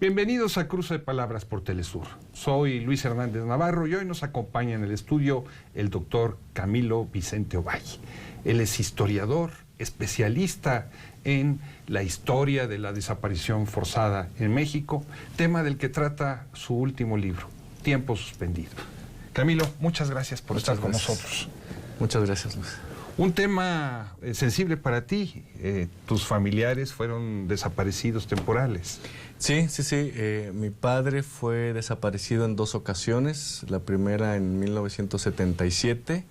Bienvenidos a Cruce de Palabras por Telesur. Soy Luis Hernández Navarro y hoy nos acompaña en el estudio el doctor Camilo Vicente Ovalle. Él es historiador, especialista en la historia de la desaparición forzada en México, tema del que trata su último libro, Tiempo Suspendido. Camilo, muchas gracias por estar con nosotros. Muchas gracias, Luis. Un tema sensible para ti. Tus familiares fueron desaparecidos temporales. Sí. Mi padre fue desaparecido en 2 ocasiones. La primera en 1977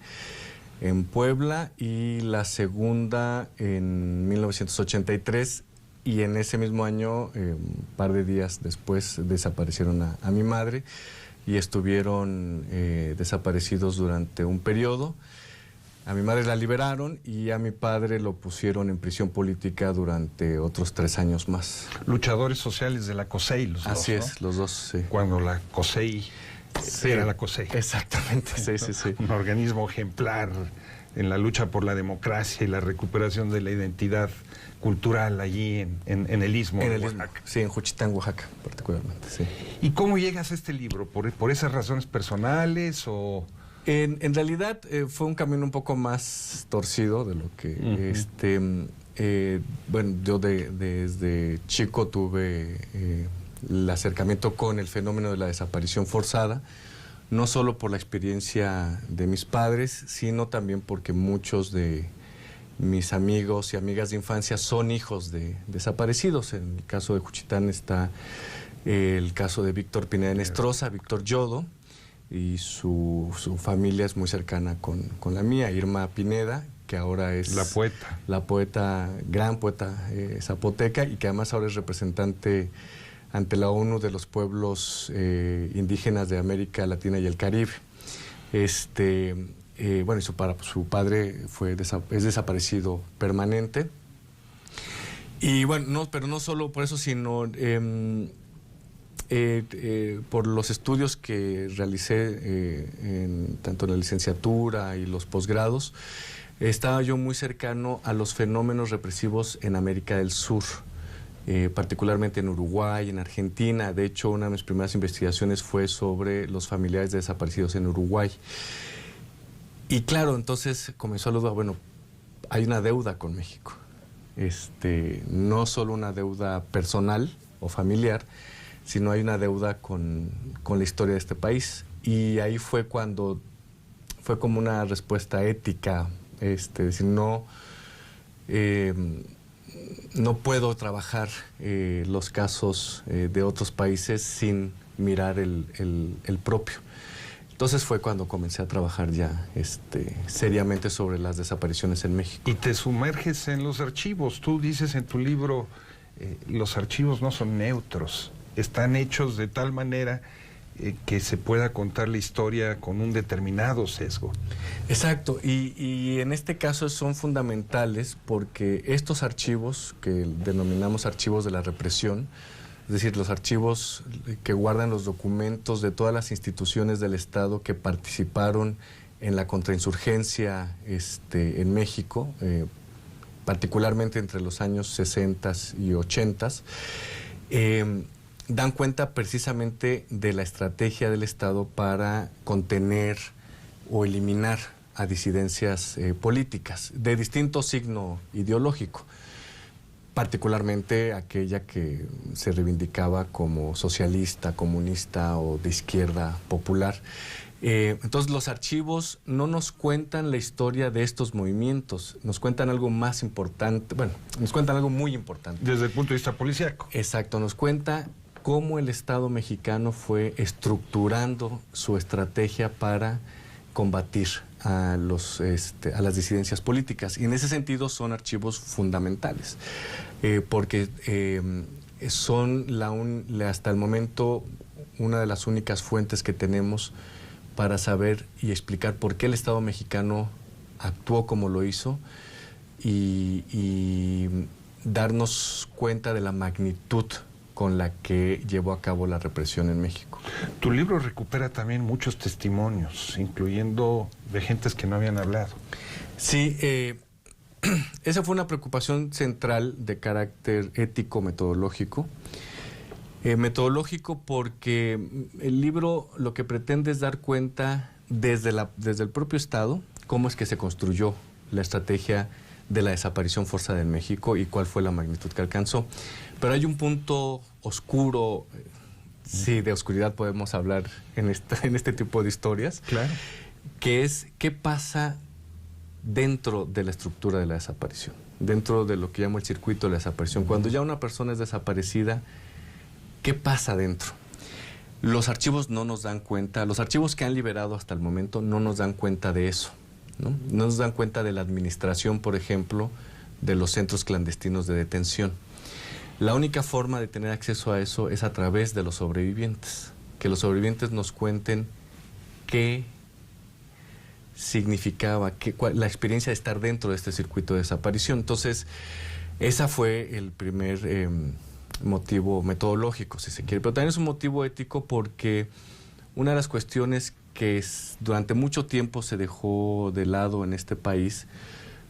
en Puebla y la segunda en 1983. Y en ese mismo año, un par de días después, desaparecieron a mi madre y estuvieron desaparecidos durante un periodo. A mi madre la liberaron y a mi padre lo pusieron en prisión política durante otros 3 años más. Luchadores sociales de la COSEI, los dos, Así es, ¿no? los dos, sí. Cuando la COSEI era la COSEI. Exactamente, sí. Un organismo ejemplar en la lucha por la democracia y la recuperación de la identidad cultural allí en el Istmo de Oaxaca. Sí, en Juchitán, Oaxaca, particularmente, sí. ¿Y cómo llegas a este libro? ¿Por esas razones personales o...? En realidad fue un camino un poco más torcido de lo que... Bueno, yo desde chico tuve el acercamiento con el fenómeno de la desaparición forzada, no solo por la experiencia de mis padres, sino también porque muchos de mis amigos y amigas de infancia son hijos de desaparecidos. En el caso de Juchitán está el caso de Víctor Pineda Nestroza, Víctor Yodo, y su familia es muy cercana con la mía, Irma Pineda, que ahora es la poeta, gran poeta zapoteca, y que además ahora es representante ante la ONU de los pueblos indígenas de América Latina y el Caribe. Bueno, y su padre es desaparecido permanente. Y bueno, pero no solo por eso, sino por los estudios que realicé tanto en la licenciatura y los posgrados, estaba yo muy cercano a los fenómenos represivos en América del Sur, particularmente en Uruguay, en Argentina. De hecho, una de mis primeras investigaciones fue sobre los familiares de desaparecidos en Uruguay. Y claro, entonces comenzó a dudar, bueno, hay una deuda con México. No solo una deuda personal o familiar, sino hay una deuda con la historia de este país. Y ahí fue cuando fue como una respuesta ética, decir, no puedo trabajar los casos de otros países sin mirar el propio. Entonces fue cuando comencé a trabajar ya seriamente sobre las desapariciones en México. Y te sumerges en los archivos. Tú dices en tu libro, los archivos no son neutros. Están hechos de tal manera que se pueda contar la historia con un determinado sesgo. Exacto, y en este caso son fundamentales porque estos archivos, que denominamos archivos de la represión, es decir, los archivos que guardan los documentos de todas las instituciones del Estado que participaron en la contrainsurgencia en México, particularmente entre los años 60 y 80, dan cuenta precisamente de la estrategia del Estado para contener o eliminar a disidencias políticas de distinto signo ideológico, particularmente aquella que se reivindicaba como socialista, comunista o de izquierda popular. Entonces los archivos no nos cuentan la historia de estos movimientos, nos cuentan algo más importante, bueno, nos cuentan algo muy importante. Desde el punto de vista policíaco. Exacto, nos cuenta cómo el Estado mexicano fue estructurando su estrategia para combatir a las disidencias políticas. Y en ese sentido son archivos fundamentales, porque son hasta el momento una de las únicas fuentes que tenemos para saber y explicar por qué el Estado mexicano actuó como lo hizo y darnos cuenta de la magnitud con la que llevó a cabo la represión en México. Tu libro recupera también muchos testimonios, incluyendo de gentes que no habían hablado. Sí, esa fue una preocupación central de carácter ético-metodológico. Metodológico porque el libro lo que pretende es dar cuenta desde el propio Estado cómo es que se construyó la estrategia de la desaparición forzada en México y cuál fue la magnitud que alcanzó. Pero hay un punto oscuro, sí, de oscuridad podemos hablar en este tipo de historias, Claro. que es qué pasa dentro de la estructura de la desaparición, dentro de lo que llamo el circuito de la desaparición. Cuando ya una persona es desaparecida, ¿qué pasa dentro? Los archivos no nos dan cuenta, los archivos que han liberado hasta el momento no nos dan cuenta de eso, ¿no? No nos dan cuenta de la administración, por ejemplo, de los centros clandestinos de detención. La única forma de tener acceso a eso es a través de los sobrevivientes, que los sobrevivientes nos cuenten qué significaba la experiencia de estar dentro de este circuito de desaparición. Entonces, esa fue el primer motivo metodológico, si se quiere, pero también es un motivo ético porque una de las cuestiones que durante mucho tiempo se dejó de lado en este país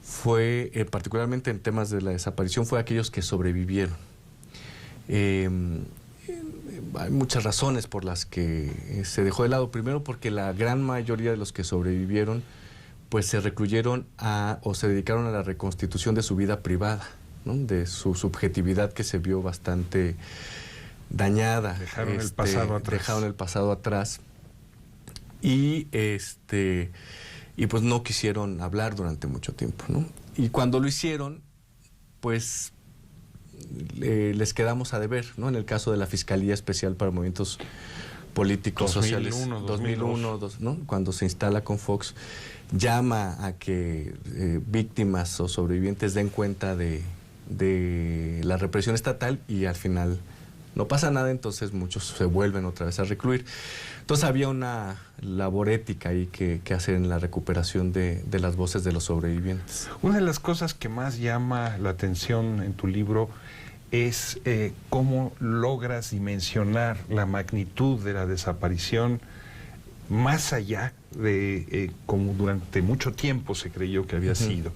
fue, particularmente en temas de la desaparición, fue aquellos que sobrevivieron. Hay muchas razones por las que se dejó de lado. Primero, porque la gran mayoría de los que sobrevivieron pues se recluyeron o se dedicaron a la reconstitución de su vida privada, ¿no? De su subjetividad que se vio bastante dañada. Dejaron el pasado atrás. Dejaron el pasado atrás y pues no quisieron hablar durante mucho tiempo, ¿no? Y cuando lo hicieron, pues les quedamos a deber, ¿no? En el caso de la Fiscalía Especial para Movimientos Políticos Sociales 2001, ¿no? Cuando se instala con Fox, llama a que víctimas o sobrevivientes den cuenta de la represión estatal y al final no pasa nada, entonces muchos se vuelven otra vez a recluir. Entonces había una labor ética ahí que hacer en la recuperación de las voces de los sobrevivientes. Una de las cosas que más llama la atención en tu libro es cómo logras dimensionar la magnitud de la desaparición más allá de como durante mucho tiempo se creyó que había sido.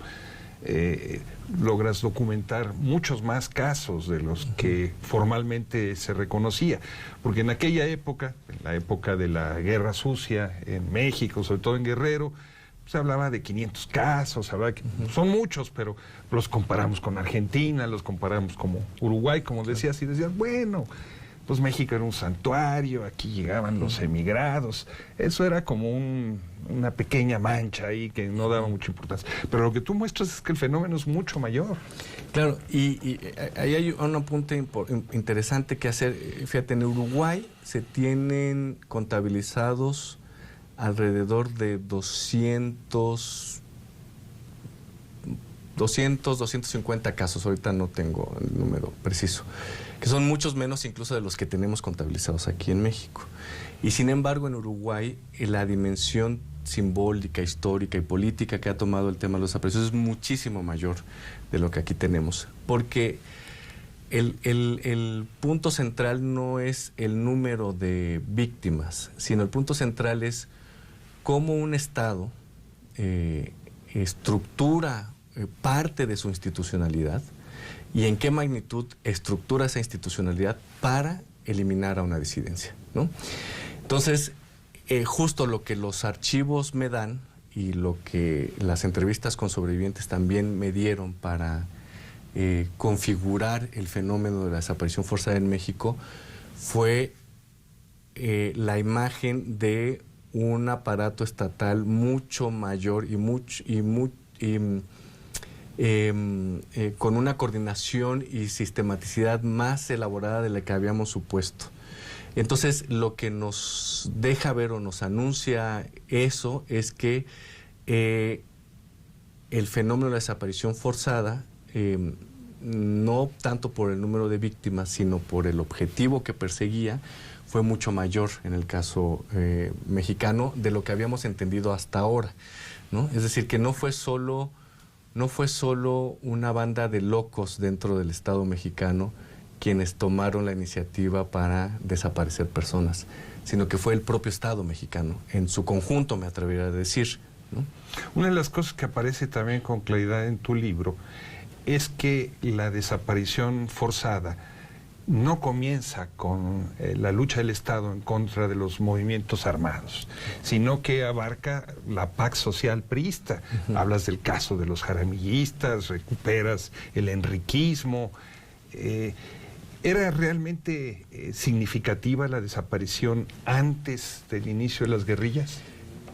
Logras documentar muchos más casos de los que formalmente se reconocía, porque en aquella época, en la época de la Guerra Sucia en México, sobre todo en Guerrero, se hablaba de 500 casos, hablaba que son muchos, pero los comparamos con Argentina, los comparamos como Uruguay, como decías, y decías, bueno, pues México era un santuario, aquí llegaban los emigrados, eso era como una pequeña mancha ahí que no daba mucha importancia. Pero lo que tú muestras es que el fenómeno es mucho mayor. Claro, y ahí hay un apunte interesante que hacer. Fíjate, en Uruguay se tienen contabilizados alrededor de 250 casos, ahorita no tengo el número preciso, que son muchos menos incluso de los que tenemos contabilizados aquí en México. Y sin embargo, en Uruguay, la dimensión simbólica, histórica y política que ha tomado el tema de los desaparecidos es muchísimo mayor de lo que aquí tenemos, porque el punto central no es el número de víctimas, sino el punto central es cómo un Estado estructura parte de su institucionalidad y en qué magnitud estructura esa institucionalidad para eliminar a una disidencia, ¿no? Entonces, justo lo que los archivos me dan y lo que las entrevistas con sobrevivientes también me dieron para configurar el fenómeno de la desaparición forzada en México fue la imagen de un aparato estatal mucho mayor con una coordinación y sistematicidad más elaborada de la que habíamos supuesto. Entonces, lo que nos deja ver o nos anuncia eso es que el fenómeno de la desaparición forzada, no tanto por el número de víctimas, sino por el objetivo que perseguía, fue mucho mayor en el caso mexicano de lo que habíamos entendido hasta ahora, ¿no? Es decir, que no fue solo una banda de locos dentro del Estado mexicano quienes tomaron la iniciativa para desaparecer personas, sino que fue el propio Estado mexicano, en su conjunto, me atrevería a decir, ¿no? Una de las cosas que aparece también con claridad en tu libro es que la desaparición forzada no comienza con la lucha del Estado en contra de los movimientos armados, sino que abarca la paz social priista. Hablas del caso de los jaramillistas, recuperas el enriquismo. ¿Era realmente significativa la desaparición antes del inicio de las guerrillas?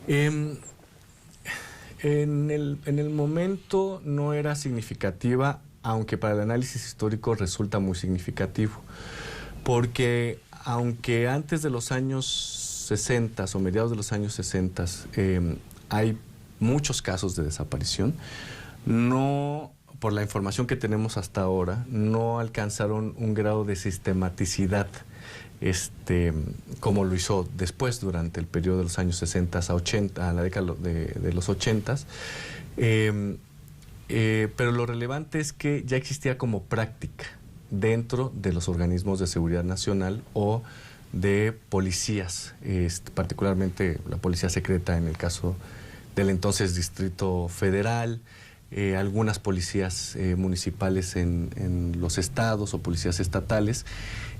En el momento no era significativa, aunque para el análisis histórico resulta muy significativo, porque aunque antes de los años 60 o mediados de los años 60 hay muchos casos de desaparición, no, por la información que tenemos hasta ahora, no alcanzaron un grado de sistematicidad como lo hizo después durante el periodo de los años 60 a 80, a la década de los 80. Pero lo relevante es que ya existía como práctica dentro de los organismos de seguridad nacional o de policías, particularmente la policía secreta en el caso del entonces Distrito Federal, algunas policías municipales en los estados o policías estatales.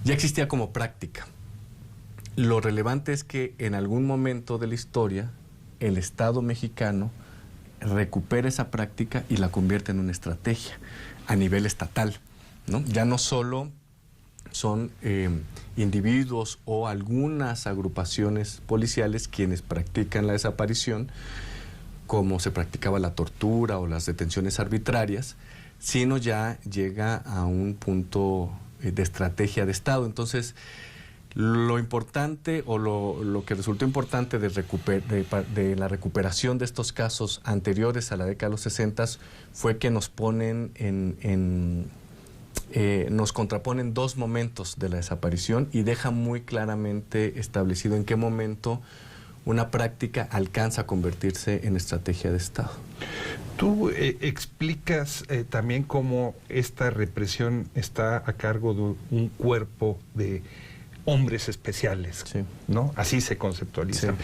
Ya existía como práctica. Lo relevante es que en algún momento de la historia el Estado mexicano recupera esa práctica y la convierte en una estrategia a nivel estatal, ¿no? Ya no solo son individuos o algunas agrupaciones policiales quienes practican la desaparición, como se practicaba la tortura o las detenciones arbitrarias, sino ya llega a un punto de estrategia de Estado. Entonces, lo importante o lo que resultó importante de la recuperación de estos casos anteriores a la década de los 60 fue que nos ponen nos contraponen dos momentos de la desaparición y deja muy claramente establecido en qué momento una práctica alcanza a convertirse en estrategia de Estado. Tú explicas también cómo esta represión está a cargo de un cuerpo de hombres especiales, sí, ¿no? Así se conceptualizan.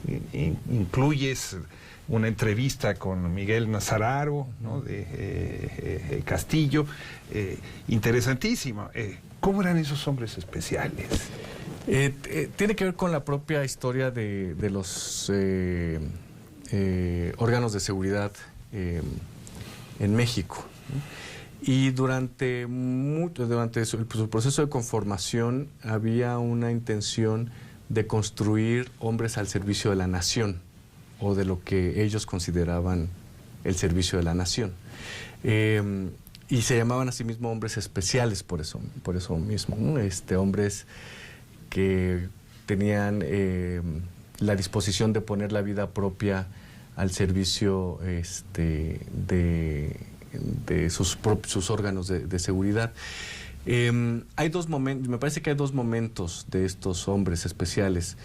Sí. Incluyes una entrevista con Miguel Nazararo, ¿no? De Castillo, interesantísima. ¿Cómo eran esos hombres especiales? Tiene que ver con la propia historia de los órganos de seguridad en México, ¿no? Y durante su proceso de conformación había una intención de construir hombres al servicio de la nación o de lo que ellos consideraban el servicio de la nación. Y se llamaban a sí mismos hombres especiales por eso mismo, ¿no? Hombres que tenían la disposición de poner la vida propia al servicio de sus órganos de seguridad. Hay dos momentos, me parece que hay dos momentos de estos hombres especiales.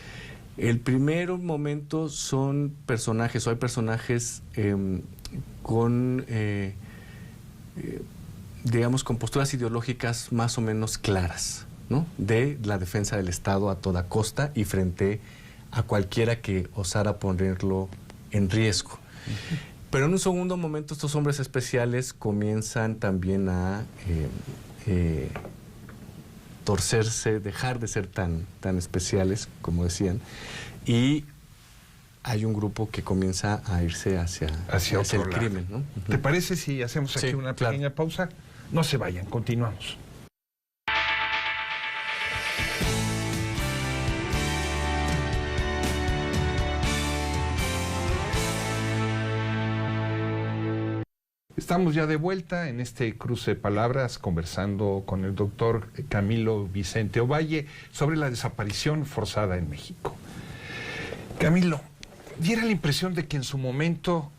El primer momento son personajes, o hay personajes con, digamos, con posturas ideológicas más o menos claras, ¿no? De la defensa del Estado a toda costa y frente a cualquiera que osara ponerlo en riesgo. Uh-huh. Pero en un segundo momento estos hombres especiales comienzan también a torcerse, dejar de ser tan especiales, como decían, y hay un grupo que comienza a irse hacia el crimen, ¿no? ¿Te parece si hacemos aquí una pequeña pausa? No se vayan, continuamos. Estamos ya de vuelta en este cruce de palabras conversando con el doctor Camilo Vicente Ovalle sobre la desaparición forzada en México. Camilo, diera la impresión de que en su momento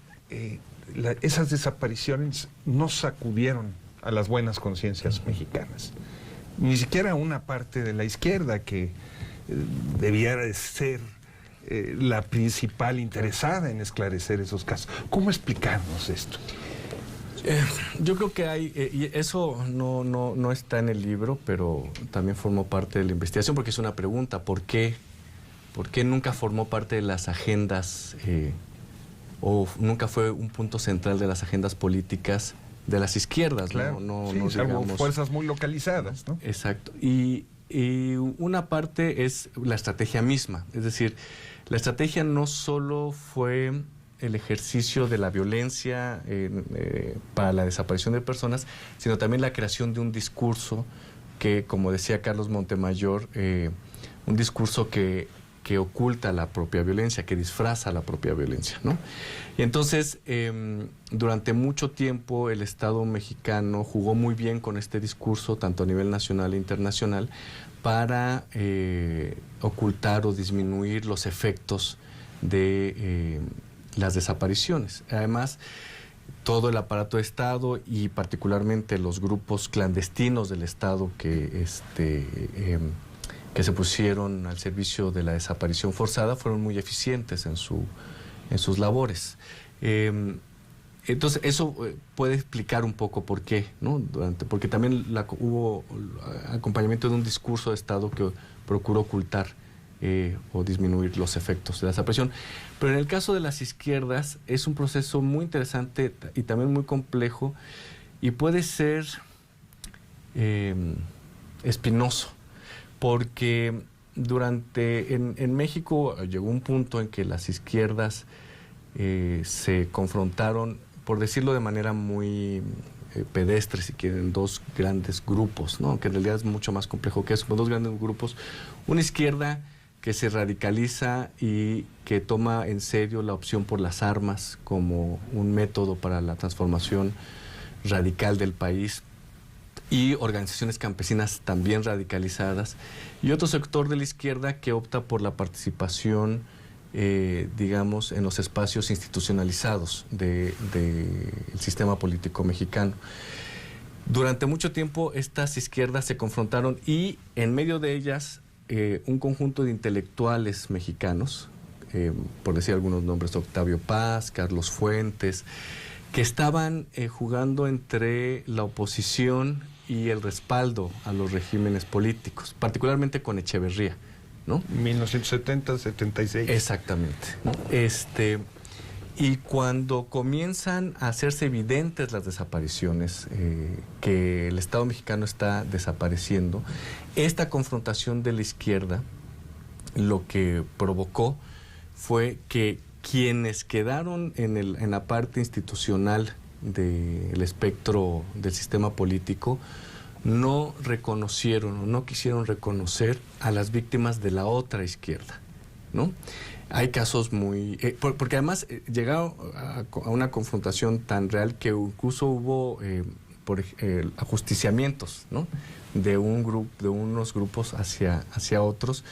esas desapariciones no sacudieron a las buenas conciencias mexicanas. Ni siquiera una parte de la izquierda que debiera de ser la principal interesada en esclarecer esos casos. ¿Cómo explicarnos esto? Yo creo que hay, y eso no está en el libro, pero también formó parte de la investigación, porque es una pregunta: ¿por qué nunca formó parte de las agendas o nunca fue un punto central de las agendas políticas las izquierdas, claro, no, sí, no salvo digamos, fuerzas muy localizadas, ¿no? Exacto. Y una parte es la estrategia misma, es decir, la estrategia no solo fue el ejercicio de la violencia para la desaparición de personas, sino también la creación de un discurso que, como decía Carlos Montemayor, un discurso que oculta la propia violencia, que disfraza la propia violencia, ¿no? Y entonces, durante mucho tiempo el Estado mexicano jugó muy bien con este discurso, tanto a nivel nacional e internacional, para ocultar o disminuir los efectos de las desapariciones. Además, todo el aparato de Estado y particularmente los grupos clandestinos del Estado que se pusieron al servicio de la desaparición forzada fueron muy eficientes en sus labores. Entonces, eso puede explicar un poco por qué, ¿no? Porque también hubo acompañamiento de un discurso de Estado que procuró ocultar o disminuir los efectos de la desaparición. Pero en el caso de las izquierdas es un proceso muy interesante y también muy complejo y puede ser espinoso, porque en México llegó un punto en que las izquierdas se confrontaron, por decirlo de manera muy pedestre, si quieren, dos grandes grupos, ¿no? Que en realidad es mucho más complejo que eso, dos grandes grupos. Una izquierda que se radicaliza y que toma en serio la opción por las armas como un método para la transformación radical del país, y organizaciones campesinas también radicalizadas, y otro sector de la izquierda que opta por la participación, digamos, en los espacios institucionalizados del sistema político mexicano. Durante mucho tiempo estas izquierdas se confrontaron y en medio de ellas un conjunto de intelectuales mexicanos, por decir algunos nombres, Octavio Paz, Carlos Fuentes, que estaban jugando entre la oposición y el respaldo a los regímenes políticos, particularmente con Echeverría, ¿no? 1970, 76. Exactamente, ¿no? Y cuando comienzan a hacerse evidentes las desapariciones, que el Estado mexicano está desapareciendo, esta confrontación de la izquierda lo que provocó fue que quienes quedaron en la parte institucional del espectro del sistema político no reconocieron o no quisieron reconocer a las víctimas de la otra izquierda, ¿no? Hay casos muy... porque además llegaron a una confrontación tan real que incluso hubo ajusticiamientos, ¿no? de unos grupos hacia otros,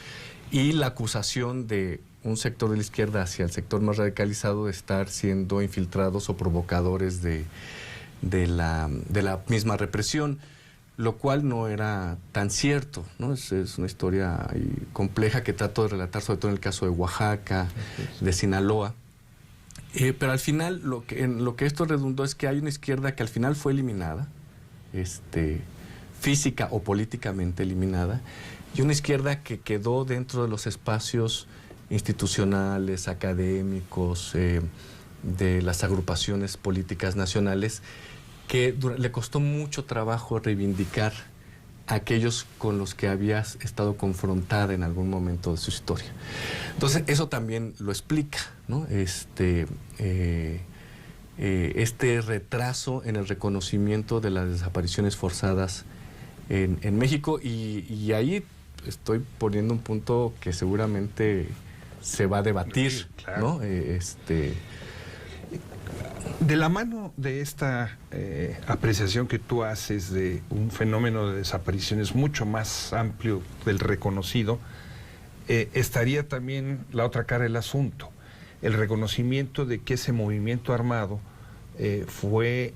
y la acusación de un sector de la izquierda hacia el sector más radicalizado de estar siendo infiltrados o provocadores de la misma represión, lo cual no era tan cierto, ¿no? Es una historia compleja que trato de relatar, sobre todo en el caso de Oaxaca, de Sinaloa. Pero al final en lo que esto redundó es que hay una izquierda que al final fue eliminada, física o políticamente eliminada, y una izquierda que quedó dentro de los espacios institucionales, académicos, de las agrupaciones políticas nacionales, que le costó mucho trabajo reivindicar a aquellos con los que había estado confrontada en algún momento de su historia. Entonces, eso también lo explica, ¿no? Este retraso en el reconocimiento de las desapariciones forzadas en México, y ahí estoy poniendo un punto que seguramente se va a debatir, sí, claro, ¿no? De la mano de esta apreciación que tú haces de un fenómeno de desapariciones mucho más amplio del reconocido, estaría también la otra cara del asunto, el reconocimiento de que ese movimiento armado fue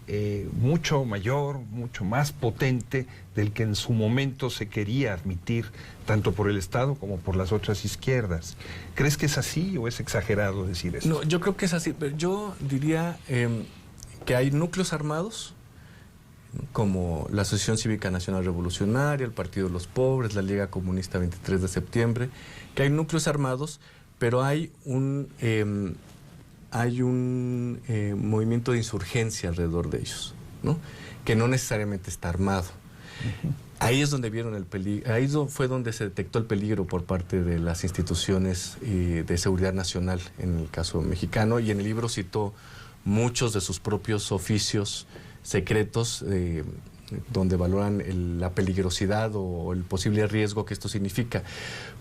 mucho mayor, mucho más potente del que en su momento se quería admitir, tanto por el Estado como por las otras izquierdas. ¿Crees que es así o es exagerado decir eso? No, yo creo que es así, pero yo diría que hay núcleos armados, como la Asociación Cívica Nacional Revolucionaria, el Partido de los Pobres, la Liga Comunista 23 de septiembre, que hay núcleos armados, pero hay un movimiento de insurgencia alrededor de ellos, ¿no? Que no necesariamente está armado. Ahí es donde vieron el peligro, fue donde se detectó el peligro por parte de las instituciones de seguridad nacional, en el caso mexicano, y en el libro citó muchos de sus propios oficios secretos donde valoran la peligrosidad o el posible riesgo que esto significa.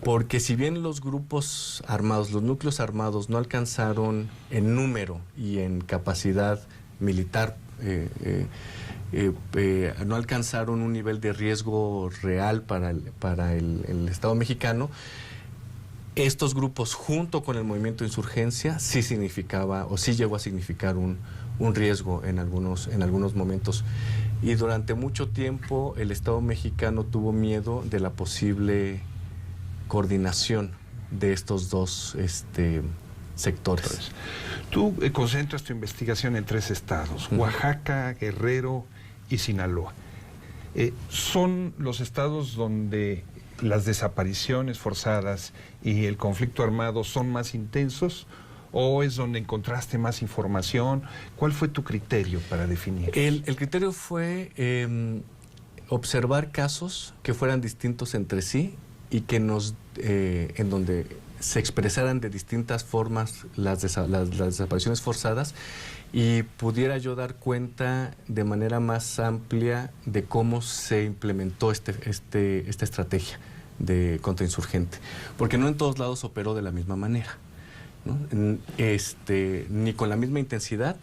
Porque si bien los grupos armados, los núcleos armados no alcanzaron en número y en capacidad militar, no alcanzaron un nivel de riesgo real para el Estado mexicano, estos grupos junto con el movimiento de insurgencia sí significaba o sí llegó a significar un riesgo en algunos momentos. Y durante mucho tiempo el Estado mexicano tuvo miedo de la posible coordinación de estos dos sectores. Tú concentras tu investigación en 3 estados, Oaxaca, Guerrero y Sinaloa. ¿Son los estados donde las desapariciones forzadas y el conflicto armado son más intensos, o es donde encontraste más información? ¿Cuál fue tu criterio para definir? El criterio fue observar casos que fueran distintos entre sí y que en donde se expresaran de distintas formas las desapariciones forzadas, y pudiera yo dar cuenta de manera más amplia de cómo se implementó esta estrategia de contrainsurgente, porque no en todos lados operó de la misma manera, ¿no? Ni con la misma intensidad,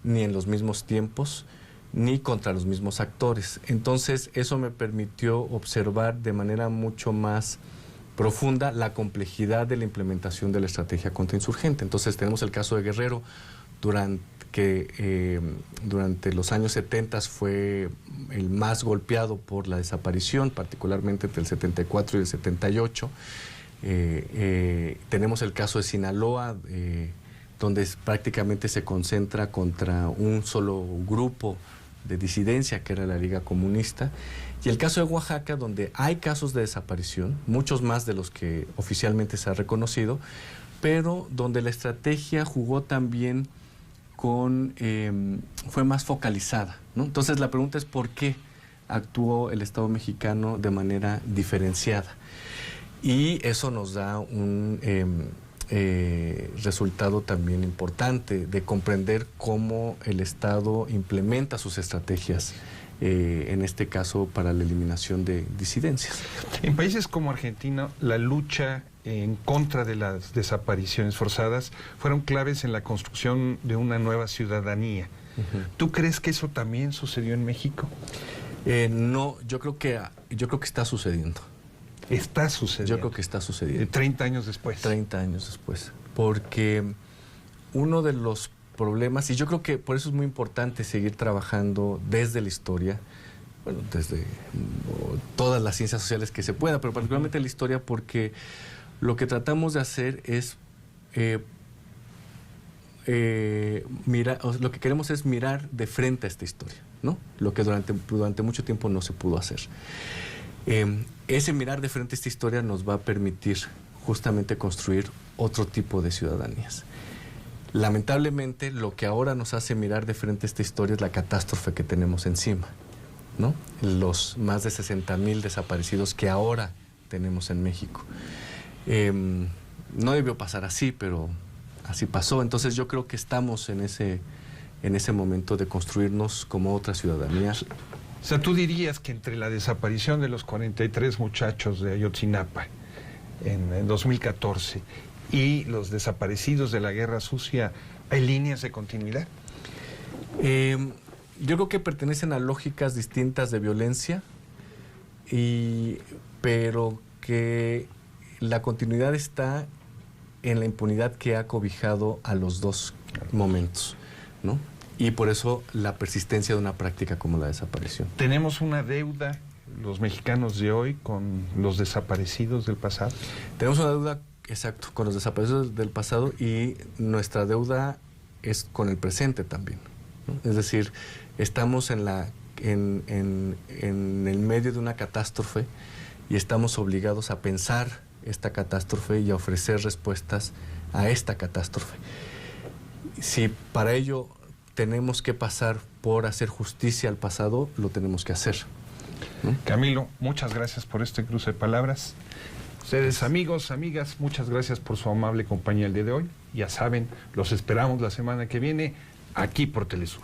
ni en los mismos tiempos, ni contra los mismos actores. Entonces eso me permitió observar de manera mucho más profunda la complejidad de la implementación de la estrategia contrainsurgente. Entonces tenemos el caso de Guerrero, durante los años 70 fue el más golpeado por la desaparición, particularmente entre el 74 y el 78. Tenemos el caso de Sinaloa, donde prácticamente se concentra contra un solo grupo de disidencia, que era la Liga Comunista, y el caso de Oaxaca, donde hay casos de desaparición, muchos más de los que oficialmente se ha reconocido, pero donde la estrategia jugó también fue más focalizada, ¿no? Entonces la pregunta es ¿por qué actuó el Estado mexicano de manera diferenciada? Y eso nos da un resultado también importante de comprender cómo el Estado implementa sus estrategias, en este caso para la eliminación de disidencias. En países como Argentina, la lucha en contra de las desapariciones forzadas fueron claves en la construcción de una nueva ciudadanía. ¿Tú crees que eso también sucedió en México? No, yo creo que está sucediendo. Está sucediendo. Yo creo que está sucediendo. 30 años después. 30 años después. Porque uno de los problemas, y yo creo que por eso es muy importante seguir trabajando desde la historia, bueno, desde todas las ciencias sociales que se pueda, pero particularmente la historia, porque lo que tratamos de hacer es lo que queremos es mirar de frente a esta historia, ¿no? Lo que durante mucho tiempo no se pudo hacer. Ese mirar de frente a esta historia nos va a permitir justamente construir otro tipo de ciudadanías. Lamentablemente, lo que ahora nos hace mirar de frente a esta historia es la catástrofe que tenemos encima, ¿no? Los más de 60,000 desaparecidos que ahora tenemos en México. No debió pasar así, pero así pasó. Entonces yo creo que estamos en ese momento de construirnos como otra ciudadanía. O sea, tú dirías que entre la desaparición de los 43 muchachos de Ayotzinapa en 2014 y los desaparecidos de la Guerra Sucia, ¿hay líneas de continuidad? Yo creo que pertenecen a lógicas distintas de violencia, pero que la continuidad está en la impunidad que ha cobijado a los dos momentos, ¿no? Y por eso la persistencia de una práctica como la desaparición. ¿Tenemos una deuda, los mexicanos de hoy, con los desaparecidos del pasado? Tenemos una deuda, exacto, con los desaparecidos del pasado, y nuestra deuda es con el presente también, ¿no? Es decir, estamos en el medio de una catástrofe y estamos obligados a pensar esta catástrofe y a ofrecer respuestas a esta catástrofe. Si para ello tenemos que pasar por hacer justicia al pasado, lo tenemos que hacer. Camilo, muchas gracias por este cruce de palabras. Ustedes, amigos, amigas, muchas gracias por su amable compañía el día de hoy. Ya saben, los esperamos la semana que viene aquí por Telesur.